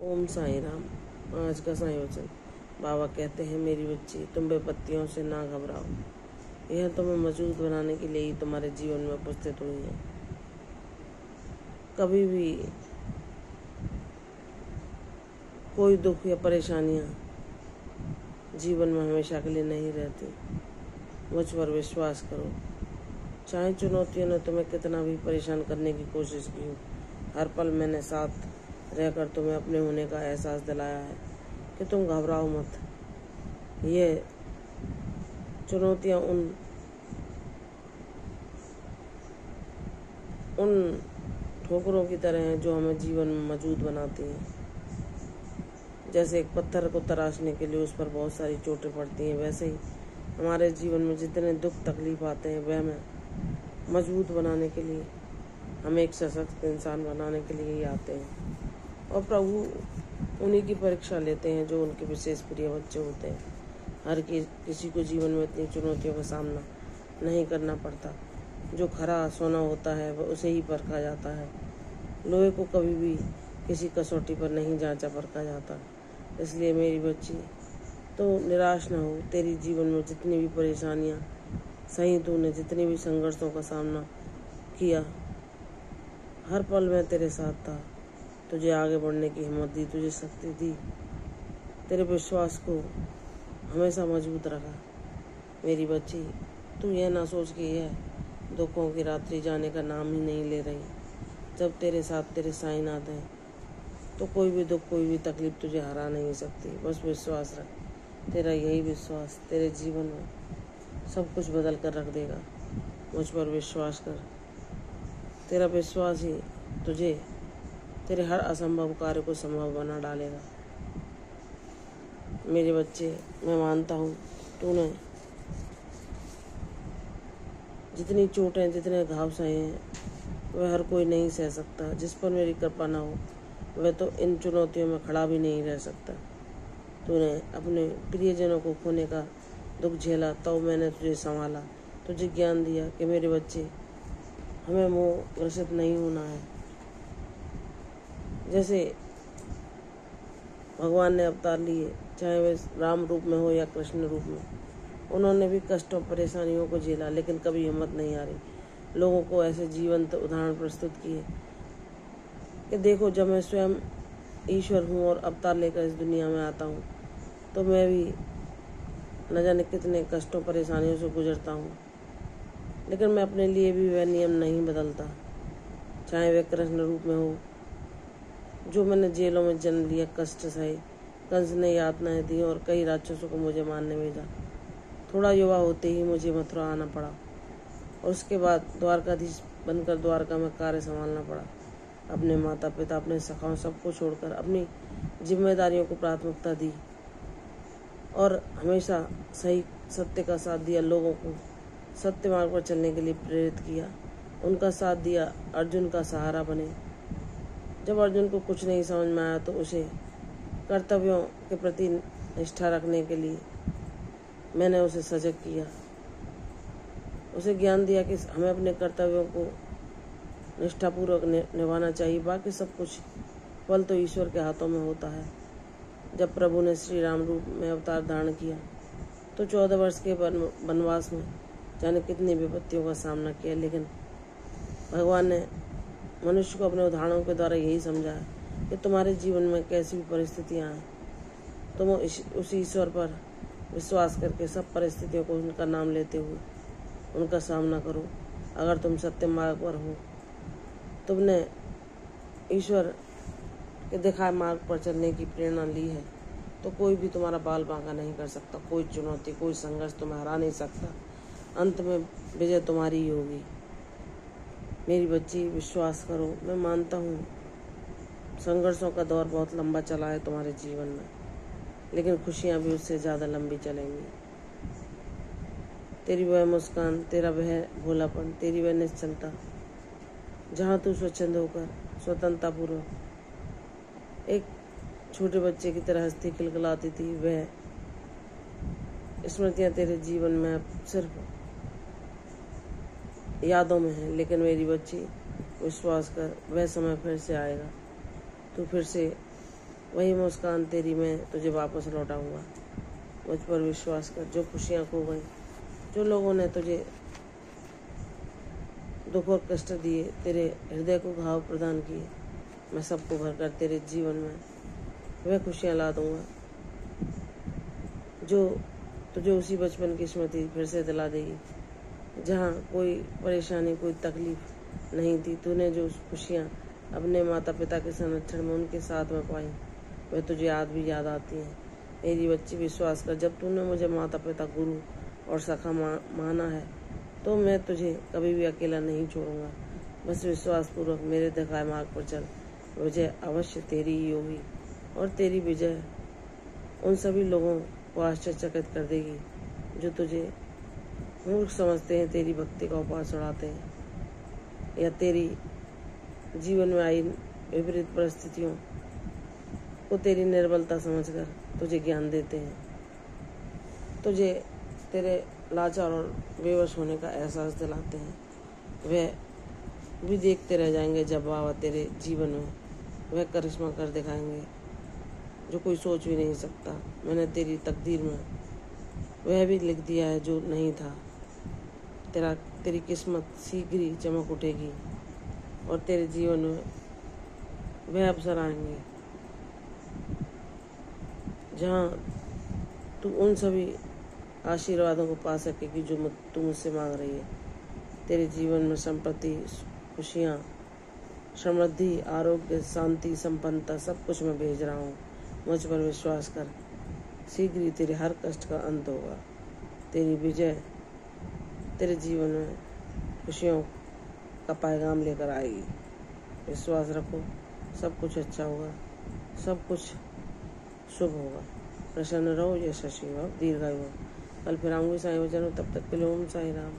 ओम साईं राम। आज का संयोजन। बाबा कहते हैं, मेरी बच्ची, तुम विपत्तियों से ना घबराओ। यह तुम्हें मजबूत बनाने के लिए ही तुम्हारे जीवन में उपस्थित हुई है। कभी भी कोई दुख या परेशानियां जीवन में हमेशा के लिए नहीं रहती। मुझ पर विश्वास करो। चाहे चुनौतियों ने तुम्हें कितना भी परेशान करने की कोशिश की हो, हर पल मैंने साथ रहकर तुम्हें अपने होने का एहसास दिलाया है कि तुम घबराओ मत। ये चुनौतियाँ उन ठोकरों की तरह हैं जो हमें जीवन में मजबूत बनाती हैं। जैसे एक पत्थर को तराशने के लिए उस पर बहुत सारी चोटें पड़ती हैं, वैसे ही हमारे जीवन में जितने दुख तकलीफ आते हैं वह हमें मजबूत बनाने के लिए, हमें एक सशक्त इंसान बनाने के लिए ही आते हैं। और प्रभु उन्हीं की परीक्षा लेते हैं जो उनके विशेष प्रिय बच्चे होते हैं। हर किसी को जीवन में इतनी चुनौतियों का सामना नहीं करना पड़ता। जो खरा सोना होता है वह उसे ही परखा जाता है। लोहे को कभी भी किसी कसौटी पर नहीं जांचा परखा जाता। इसलिए मेरी बच्ची, तो निराश न हो। तेरी जीवन में जितनी भी परेशानियां सही, तूने जितनी भी संघर्षों का सामना किया, हर पल में तेरे साथ था। तुझे आगे बढ़ने की हिम्मत दी, तुझे शक्ति दी, तेरे विश्वास को हमेशा मजबूत रखा। मेरी बच्ची, तू यह ना सोच कि यह दुखों की रात्रि जाने का नाम ही नहीं ले रही। जब तेरे साथ तेरे साईनाथ हैं तो कोई भी दुख, कोई भी तकलीफ तुझे हरा नहीं सकती। बस विश्वास रख। तेरा यही विश्वास तेरे जीवन में सब कुछ बदल कर रख देगा। मुझ पर विश्वास कर। तेरा विश्वास ही तुझे तेरे हर असंभव कार्य को संभव बना डालेगा। मेरे बच्चे, मैं मानता हूँ तूने जितनी चोटें, जितने घाव सहे हैं वह हर कोई नहीं सह सकता। जिस पर मेरी कृपा ना हो वह तो इन चुनौतियों में खड़ा भी नहीं रह सकता। तूने अपने प्रियजनों को खोने का दुख झेला, तो मैंने तुझे संभाला, तुझे ज्ञान दिया कि मेरे बच्चे, हमें मोह ग्रसित नहीं होना है। जैसे भगवान ने अवतार लिए, चाहे वे राम रूप में हो या कृष्ण रूप में, उन्होंने भी कष्टों परेशानियों को झेला, लेकिन कभी हिम्मत नहीं हारी। लोगों को ऐसे जीवंत उदाहरण प्रस्तुत किए कि देखो, जब मैं स्वयं ईश्वर हूँ और अवतार लेकर इस दुनिया में आता हूँ तो मैं भी न जाने कितने कष्टों परेशानियों से गुजरता हूँ, लेकिन मैं अपने लिए भी वह नियम नहीं बदलता। चाहे वह कृष्ण रूप में हो, जो मैंने जेलों में जन्म लिया, कष्ट सहे, कंस ने यातनाएं दी और कई राक्षसों को मुझे मारने भेजा। थोड़ा युवा होते ही मुझे मथुरा आना पड़ा और उसके बाद द्वारकाधीश बनकर द्वारका में कार्य संभालना पड़ा। अपने माता पिता, अपने सखाओं, सबको छोड़कर अपनी जिम्मेदारियों को प्राथमिकता दी और हमेशा सही सत्य का साथ दिया। लोगों को सत्य मार्ग पर चलने के लिए प्रेरित किया, उनका साथ दिया, अर्जुन का सहारा बने। जब अर्जुन को कुछ नहीं समझ में आया तो उसे कर्तव्यों के प्रति निष्ठा रखने के लिए मैंने उसे सजग किया, उसे ज्ञान दिया कि हमें अपने कर्तव्यों को निष्ठापूर्वक निभाना चाहिए। बाकी सब कुछ फल तो ईश्वर के हाथों में होता है। जब प्रभु ने श्री राम रूप में अवतार धारण किया तो 14 वर्ष के वनवास में जाने कितनी विपत्तियों का सामना किया, लेकिन भगवान ने मनुष्य को अपने उदाहरणों के द्वारा यही समझा कि तुम्हारे जीवन में कैसी भी परिस्थितियाँ आए, तुम उस ईश्वर पर विश्वास करके सब परिस्थितियों को उनका नाम लेते हुए उनका सामना करो। अगर तुम सत्य मार्ग पर हो, तुमने ईश्वर के दिखाए मार्ग पर चलने की प्रेरणा ली है, तो कोई भी तुम्हारा बाल बांका नहीं कर सकता। कोई चुनौती, कोई संघर्ष तुम्हें हरा नहीं सकता। अंत में विजय तुम्हारी ही होगी। मेरी बच्ची, विश्वास करो। मैं मानता हूँ संघर्षों का दौर बहुत लंबा चला है तुम्हारे जीवन में, लेकिन खुशियाँ भी उससे ज़्यादा लंबी चलेंगी। तेरी वह मुस्कान, तेरा वह भोलापन, तेरी वह निश्चलता, जहाँ तू स्वच्छंद होकर स्वतंत्रतापूर्वक एक छोटे बच्चे की तरह हंसती खिलखिलाती थी, वह स्मृतियाँ तेरे जीवन में अब सिर्फ यादों में है। लेकिन मेरी बच्ची, विश्वास कर, वह समय फिर से आएगा। तू फिर से वही मुस्कान तेरी मैं तुझे वापस लौटाऊंगा। मुझ पर विश्वास कर। जो खुशियाँ खो गई, जो लोगों ने तुझे दुख और कष्ट दिए, तेरे हृदय को घाव प्रदान किए, मैं सबको भरकर तेरे जीवन में वह खुशियाँ ला दूंगा जो तुझे उसी बचपन की स्मृति फिर से दिला देगी, जहाँ कोई परेशानी, कोई तकलीफ नहीं थी। तूने जो खुशियाँ अपने माता पिता के संरक्षण में उनके साथ में पाई, वह तुझे आज भी याद आती हैं। मेरी बच्ची, विश्वास कर, जब तूने मुझे माता पिता, गुरु और सखा माना है, तो मैं तुझे कभी भी अकेला नहीं छोड़ूंगा। बस विश्वासपूर्वक मेरे दिखाए मार्ग पर चल। विजय अवश्य तेरी ही होगी, और तेरी विजय उन सभी लोगों को आश्चर्यचकित कर देगी जो तुझे मूर्ख समझते हैं, तेरी भक्ति का उपहास चढ़ाते हैं, या तेरी जीवन में आई विपरीत परिस्थितियों को तेरी निर्बलता समझकर तुझे ज्ञान देते हैं। तुझे तेरे लाचार और बेवश होने का एहसास दिलाते हैं। वह भी देखते रह जाएंगे जब बाबा तेरे जीवन में वह करिश्मा कर दिखाएंगे जो कोई सोच भी नहीं सकता। मैंने तेरी तकदीर में वह भी लिख दिया है जो नहीं था। तेरी किस्मत शीघ्र ही चमक उठेगी और तेरे जीवन में वह अवसर आएंगे जहाँ तू उन सभी आशीर्वादों को पा सकेगी जो तू मुझसे मांग रही है। तेरे जीवन में संपत्ति, खुशियाँ, समृद्धि, आरोग्य, शांति, संपन्नता, सब कुछ मैं भेज रहा हूँ। मुझ पर विश्वास कर। शीघ्र ही तेरे हर कष्ट का अंत होगा। तेरी विजय तेरे जीवन में खुशियों का पैगाम लेकर आएगी। विश्वास रखो, सब कुछ अच्छा होगा, सब कुछ शुभ होगा। प्रसन्न रहो, यशस्वी हो, दीर्घायु हो। कल फिर आऊँगी साईं वचन। तब तक के लिए ओम साई राम।